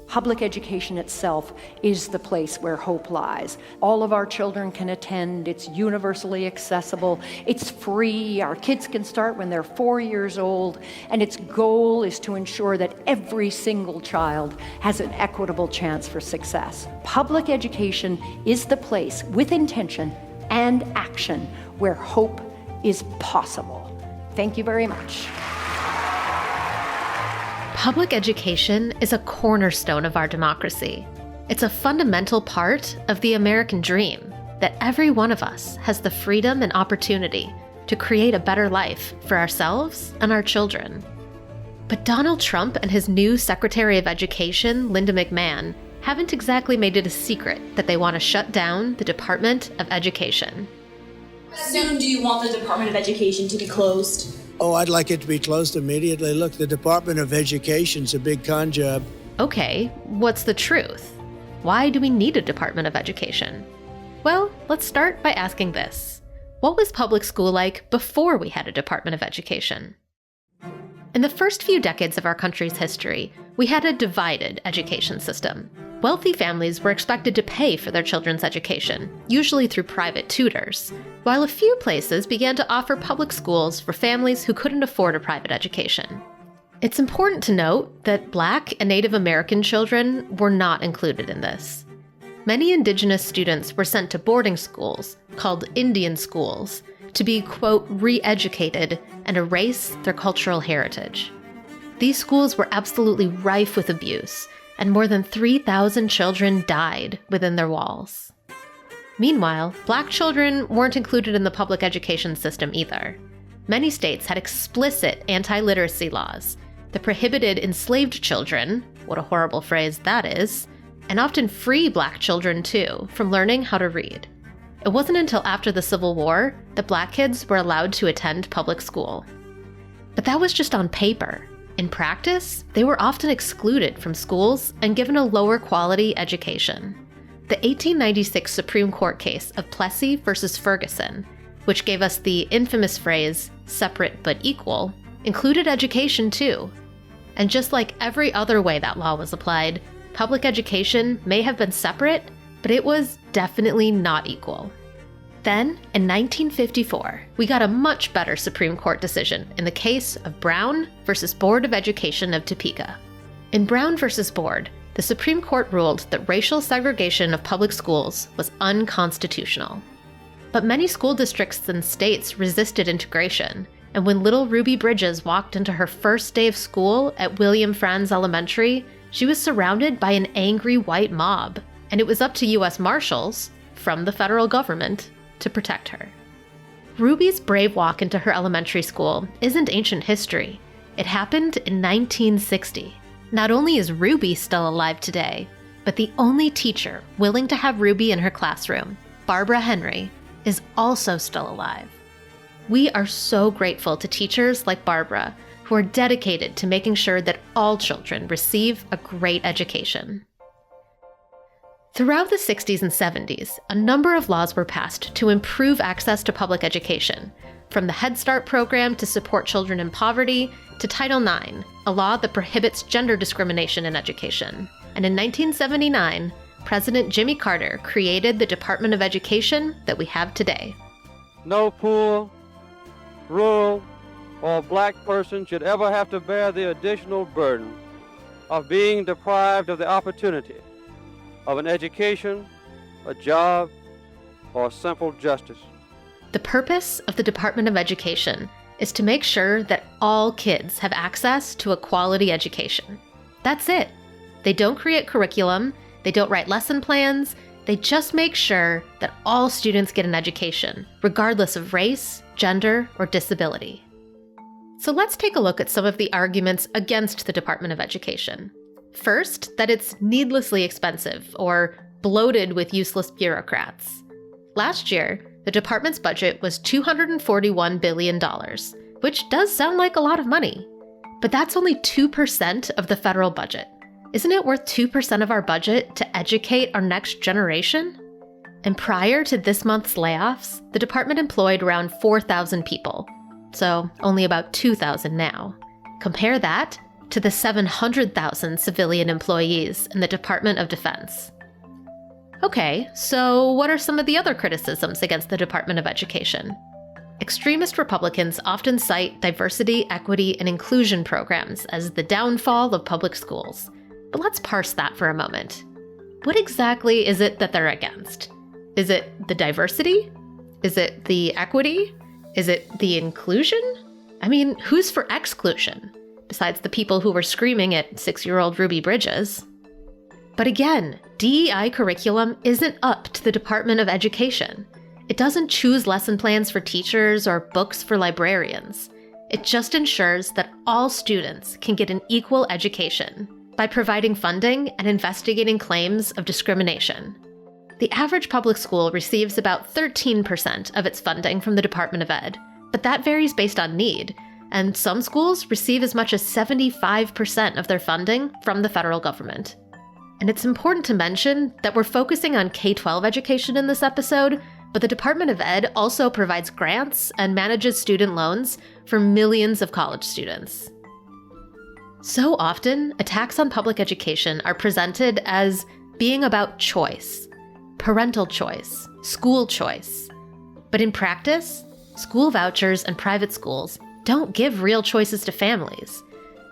Public education itself is the place where hope lies. All of our children can attend. It's universally accessible. It's free. Our kids can start when they're 4 years old. And its goal is to ensure that every single child has an equitable chance for success. Public education is the place with intention and action where hope is possible. Thank you very much. Public education is a cornerstone of our democracy. It's a fundamental part of the American dream that every one of us has the freedom and opportunity to create a better life for ourselves and our children. But Donald Trump and his new Secretary of Education, Linda McMahon, haven't exactly made it a secret that they want to shut down the Department of Education. How soon do you want the Department of Education to be closed? Oh, I'd like it to be closed immediately. Look, the Department of Education's a big con job. Okay, what's the truth? Why do we need a Department of Education? Well, let's start by asking this. What was public school like before we had a Department of Education? In the first few decades of our country's history, we had a divided education system. Wealthy families were expected to pay for their children's education, usually through private tutors, while a few places began to offer public schools for families who couldn't afford a private education. It's important to note that Black and Native American children were not included in this. Many Indigenous students were sent to boarding schools, called Indian schools, to be, quote, re-educated and erase their cultural heritage. These schools were absolutely rife with abuse, and more than 3,000 children died within their walls. Meanwhile, Black children weren't included in the public education system either. Many states had explicit anti-literacy laws that prohibited enslaved children, what a horrible phrase that is, and often free Black children too, from learning how to read. It wasn't until after the Civil War that Black kids were allowed to attend public school. But that was just on paper. In practice, they were often excluded from schools and given a lower quality education. The 1896 Supreme Court case of Plessy versus Ferguson, which gave us the infamous phrase, separate but equal, included education too. And just like every other way that law was applied, public education may have been separate, but it was definitely not equal. Then, in 1954, we got a much better Supreme Court decision in the case of Brown versus Board of Education of Topeka. In Brown versus Board, the Supreme Court ruled that racial segregation of public schools was unconstitutional. But many school districts and states resisted integration, and when little Ruby Bridges walked into her first day of school at William Franz Elementary, she was surrounded by an angry white mob, and it was up to U.S. Marshals, from the federal government, to protect her. Ruby's brave walk into her elementary school isn't ancient history. It happened in 1960. Not only is Ruby still alive today, but the only teacher willing to have Ruby in her classroom, Barbara Henry, is also still alive. We are so grateful to teachers like Barbara, who are dedicated to making sure that all children receive a great education. Throughout the 60s and 70s, a number of laws were passed to improve access to public education, from the Head Start program to support children in poverty, to Title IX, a law that prohibits gender discrimination in education. And in 1979, President Jimmy Carter created the Department of Education that we have today. No poor, rural, or Black person should ever have to bear the additional burden of being deprived of the opportunity of an education, a job, or simple justice. The purpose of the Department of Education is to make sure that all kids have access to a quality education. That's it. They don't create curriculum, they don't write lesson plans, they just make sure that all students get an education, regardless of race, gender, or disability. So let's take a look at some of the arguments against the Department of Education. First, that it's needlessly expensive or bloated with useless bureaucrats. Last year, the department's budget was $241 billion, which does sound like a lot of money. But that's only 2% of the federal budget. Isn't it worth 2% of our budget to educate our next generation? And prior to this month's layoffs, the department employed around 4,000 people, so only about 2,000 now. Compare that to the 700,000 civilian employees in the Department of Defense. Okay, so what are some of the other criticisms against the Department of Education? Extremist Republicans often cite diversity, equity, and inclusion programs as the downfall of public schools. But let's parse that for a moment. What exactly is it that they're against? Is it the diversity? Is it the equity? Is it the inclusion? I mean, who's for exclusion? Besides the people who were screaming at 6-year-old Ruby Bridges. But again, DEI curriculum isn't up to the Department of Education. It doesn't choose lesson plans for teachers or books for librarians. It just ensures that all students can get an equal education by providing funding and investigating claims of discrimination. The average public school receives about 13% of its funding from the Department of Ed, but that varies based on need, and some schools receive as much as 75% of their funding from the federal government. And it's important to mention that we're focusing on K-12 education in this episode, but the Department of Ed also provides grants and manages student loans for millions of college students. So often, attacks on public education are presented as being about choice, parental choice, school choice. But in practice, school vouchers and private schools don't give real choices to families.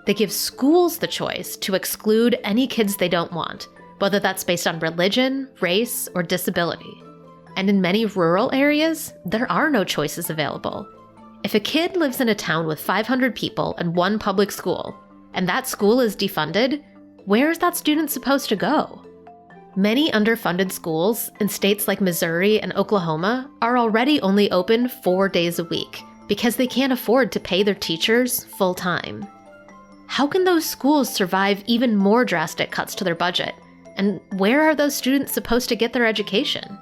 They give schools the choice to exclude any kids they don't want, whether that's based on religion, race, or disability. And in many rural areas, there are no choices available. If a kid lives in a town with 500 people and one public school, and that school is defunded, where is that student supposed to go? Many underfunded schools in states like Missouri and Oklahoma are already only open 4 days a week because they can't afford to pay their teachers full time. How can those schools survive even more drastic cuts to their budget? And where are those students supposed to get their education?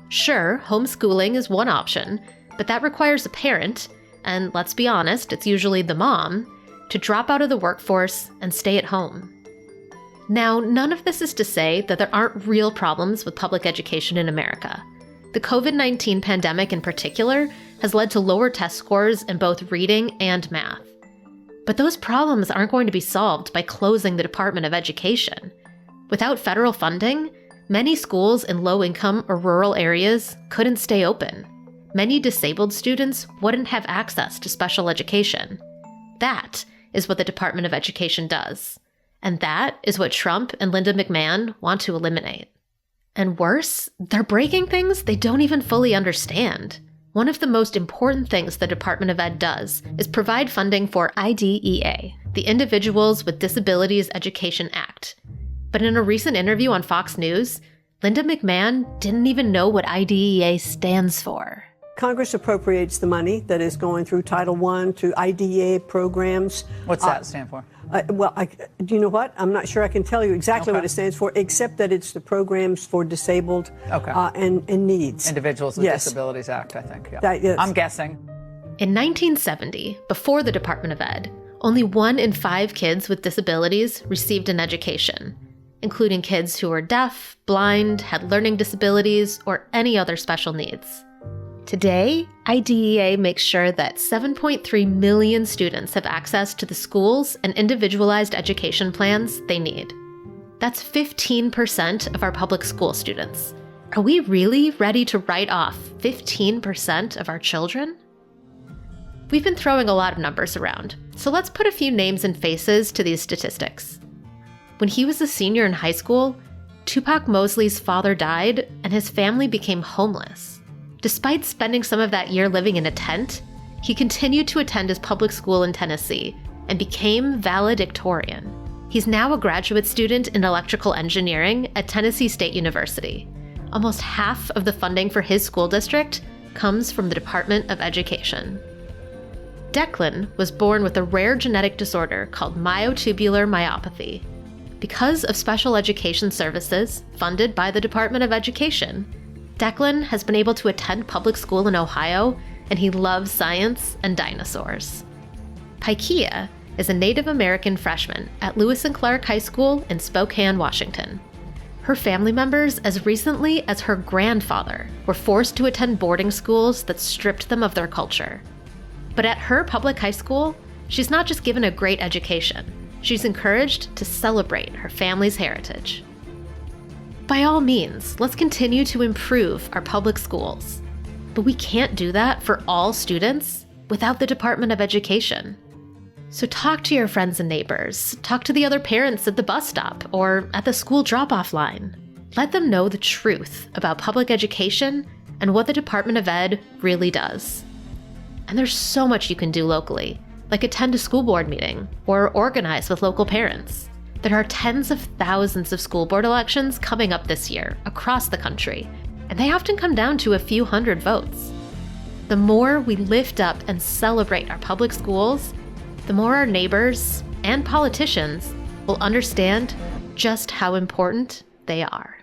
Sure, homeschooling is one option, but that requires a parent, and let's be honest, it's usually the mom, to drop out of the workforce and stay at home. Now, none of this is to say that there aren't real problems with public education in America. The COVID-19 pandemic in particular has led to lower test scores in both reading and math. But those problems aren't going to be solved by closing the Department of Education. Without federal funding, many schools in low-income or rural areas couldn't stay open. Many disabled students wouldn't have access to special education. That is what the Department of Education does. And that is what Trump and Linda McMahon want to eliminate. And worse, they're breaking things they don't even fully understand. One of the most important things the Department of Ed does is provide funding for IDEA, the Individuals with Disabilities Education Act. But in a recent interview on Fox News, Linda McMahon didn't even know what IDEA stands for. Congress appropriates the money that is going through Title I to IDEA programs. What's that stand for? Do you know what? I'm not sure I can tell you exactly what it stands for, except that it's the Programs for Disabled and Needs. Individuals with Disabilities Act, I think. Yeah. Yes. I'm guessing. In 1970, before the Department of Ed, only 1 in 5 kids with disabilities received an education, including kids who were deaf, blind, had learning disabilities, or any other special needs. Today, IDEA makes sure that 7.3 million students have access to the schools and individualized education plans they need. That's 15% of our public school students. Are we really ready to write off 15% of our children? We've been throwing a lot of numbers around, so let's put a few names and faces to these statistics. When he was a senior in high school, Tupac Mosley's father died and his family became homeless. Despite spending some of that year living in a tent, he continued to attend his public school in Tennessee and became valedictorian. He's now a graduate student in electrical engineering at Tennessee State University. Almost half of the funding for his school district comes from the Department of Education. Declan was born with a rare genetic disorder called myotubular myopathy. Because of special education services funded by the Department of Education, Declan has been able to attend public school in Ohio, and he loves science and dinosaurs. Paikia is a Native American freshman at Lewis and Clark High School in Spokane, Washington. Her family members, as recently as her grandfather, were forced to attend boarding schools that stripped them of their culture. But at her public high school, she's not just given a great education. she's encouraged to celebrate her family's heritage. By all means, let's continue to improve our public schools. But we can't do that for all students without the Department of Education. So talk to your friends and neighbors, talk to the other parents at the bus stop or at the school drop-off line. Let them know the truth about public education and what the Department of Ed really does. And there's so much you can do locally, like attend a school board meeting or organize with local parents. There are tens of thousands of school board elections coming up this year across the country, and they often come down to a few hundred votes. The more we lift up and celebrate our public schools, the more our neighbors and politicians will understand just how important they are.